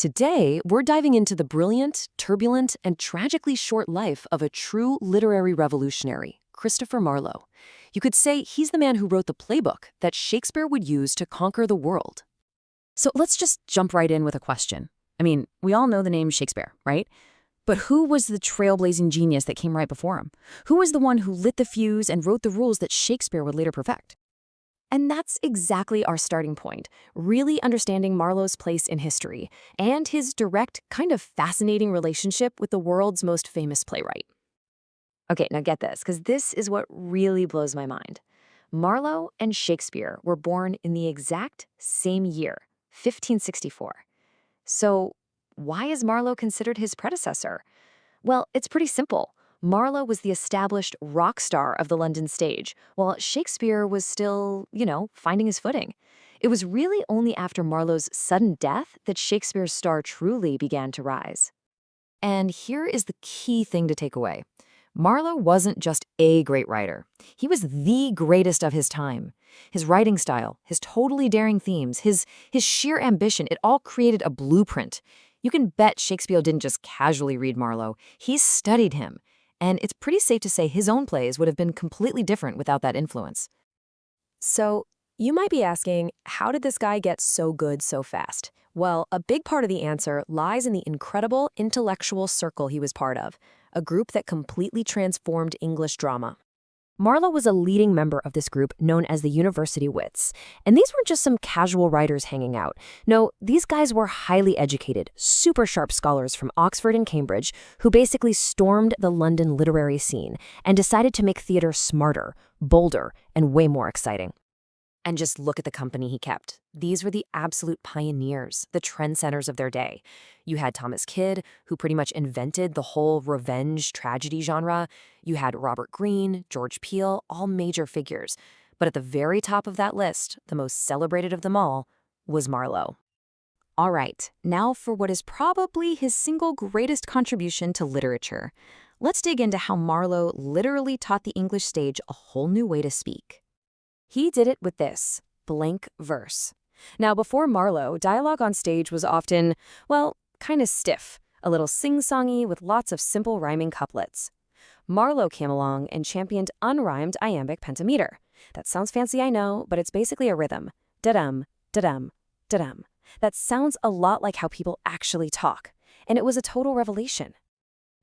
Today, we're diving into the brilliant, turbulent, and tragically short life of a true literary revolutionary, Christopher Marlowe. You could say he's the man who wrote the playbook that Shakespeare would use to conquer the world. So let's just jump right in with a question. I mean, we all know the name Shakespeare, right? But who was the trailblazing genius that came right before him? Who was the one who lit the fuse and wrote the rules that Shakespeare would later perfect? And that's exactly our starting point, really understanding Marlowe's place in history and his direct, kind of fascinating relationship with the world's most famous playwright. Okay, now get this, because this is what really blows my mind. Marlowe and Shakespeare were born in the exact same year, 1564. So why is Marlowe considered his predecessor? Well, it's pretty simple. Marlowe was the established rock star of the London stage, while Shakespeare was still, finding his footing. It was really only after Marlowe's sudden death that Shakespeare's star truly began to rise. And here is the key thing to take away. Marlowe wasn't just a great writer. He was the greatest of his time. His writing style, his totally daring themes, his sheer ambition, it all created a blueprint. You can bet Shakespeare didn't just casually read Marlowe. He studied him. And it's pretty safe to say his own plays would have been completely different without that influence. So, you might be asking, how did this guy get so good so fast? Well, a big part of the answer lies in the incredible intellectual circle he was part of, a group that completely transformed English drama. Marlowe was a leading member of this group known as the University Wits. And these weren't just some casual writers hanging out. No, these guys were highly educated, super sharp scholars from Oxford and Cambridge who basically stormed the London literary scene and decided to make theater smarter, bolder, and way more exciting. And just look at the company he kept. These were the absolute pioneers, the trendsetters of their day. You had Thomas Kyd, who pretty much invented the whole revenge tragedy genre. You had Robert Greene, George Peele, all major figures. But at the very top of that list, the most celebrated of them all, was Marlowe. All right, now for what is probably his single greatest contribution to literature. Let's dig into how Marlowe literally taught the English stage a whole new way to speak. He did it with this, blank verse. Now, before Marlowe, dialogue on stage was often, kind of stiff, a little sing-songy with lots of simple rhyming couplets. Marlowe came along and championed unrhymed iambic pentameter. That sounds fancy, I know, but it's basically a rhythm. Da-dum, da-dum, da-dum. That sounds a lot like how people actually talk, and it was a total revelation.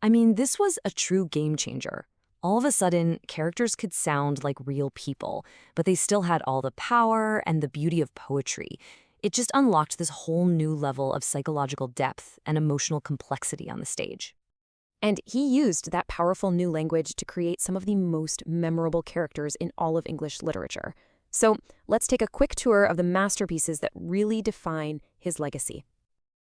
I mean, this was a true game changer. All of a sudden, characters could sound like real people, but they still had all the power and the beauty of poetry. It just unlocked this whole new level of psychological depth and emotional complexity on the stage. And he used that powerful new language to create some of the most memorable characters in all of English literature. So let's take a quick tour of the masterpieces that really define his legacy.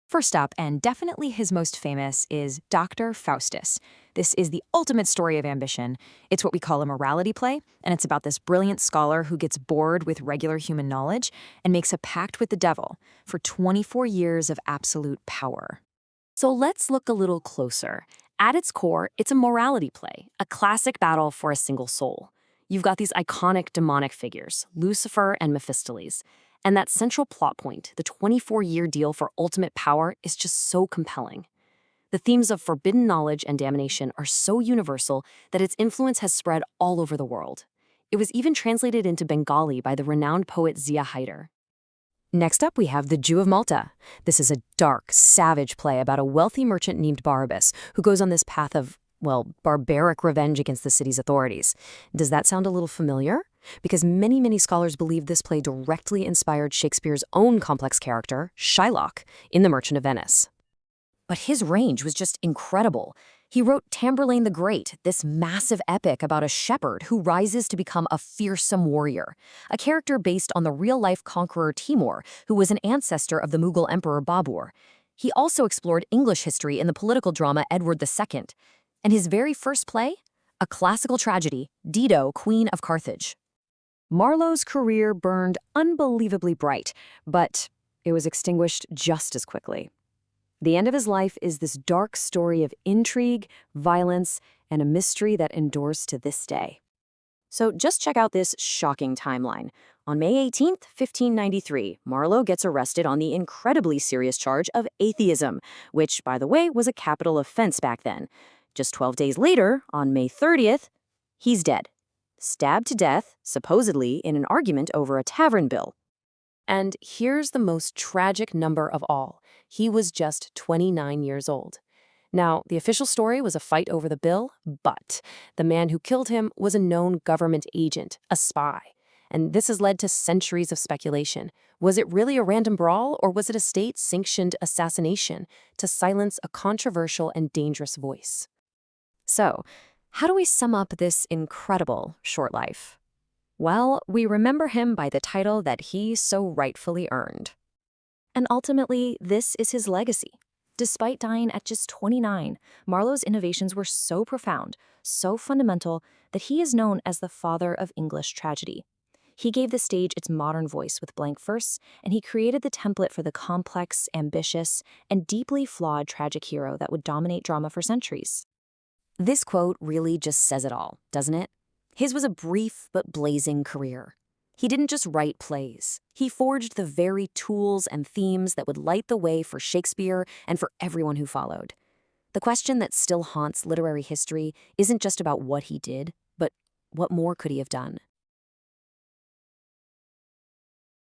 First up, and definitely his most famous, is Dr. Faustus. This is the ultimate story of ambition. It's what we call a morality play, and it's about this brilliant scholar who gets bored with regular human knowledge and makes a pact with the devil for 24 years of absolute power. So let's look a little closer. At its core, it's a morality play, a classic battle for a single soul. You've got these iconic demonic figures, Lucifer and Mephistopheles. And that central plot point, the 24-year deal for ultimate power, is just so compelling. The themes of forbidden knowledge and damnation are so universal that its influence has spread all over the world. It was even translated into Bengali by the renowned poet Zia Hyder. Next up, we have The Jew of Malta. This is a dark, savage play about a wealthy merchant named Barabbas who goes on this path of, barbaric revenge against the city's authorities. Does that sound a little familiar? Because many scholars believe this play directly inspired Shakespeare's own complex character, Shylock, in The Merchant of Venice. But his range was just incredible. He wrote Tamburlaine the Great, this massive epic about a shepherd who rises to become a fearsome warrior, a character based on the real-life conqueror Timur, who was an ancestor of the Mughal emperor Babur. He also explored English history in the political drama Edward II. And his very first play? A classical tragedy, Dido, Queen of Carthage. Marlowe's career burned unbelievably bright, but it was extinguished just as quickly. The end of his life is this dark story of intrigue, violence, and a mystery that endures to this day. So just check out this shocking timeline. On May 18th, 1593, Marlowe gets arrested on the incredibly serious charge of atheism, which, by the way, was a capital offense back then. Just 12 days later, on May 30th, he's dead. Stabbed to death, supposedly in an argument over a tavern bill. And here's the most tragic number of all. He was just 29 years old. Now, the official story was a fight over the bill, but the man who killed him was a known government agent, a spy. And this has led to centuries of speculation. Was it really a random brawl, or was it a state-sanctioned assassination to silence a controversial and dangerous voice? So, how do we sum up this incredible short life? Well, we remember him by the title that he so rightfully earned. And ultimately, this is his legacy. Despite dying at just 29, Marlowe's innovations were so profound, so fundamental, that he is known as the father of English tragedy. He gave the stage its modern voice with blank verse, and he created the template for the complex, ambitious, and deeply flawed tragic hero that would dominate drama for centuries. This quote really just says it all, doesn't it? His was a brief but blazing career. He didn't just write plays. He forged the very tools and themes that would light the way for Shakespeare and for everyone who followed. The question that still haunts literary history isn't just about what he did, but what more could he have done?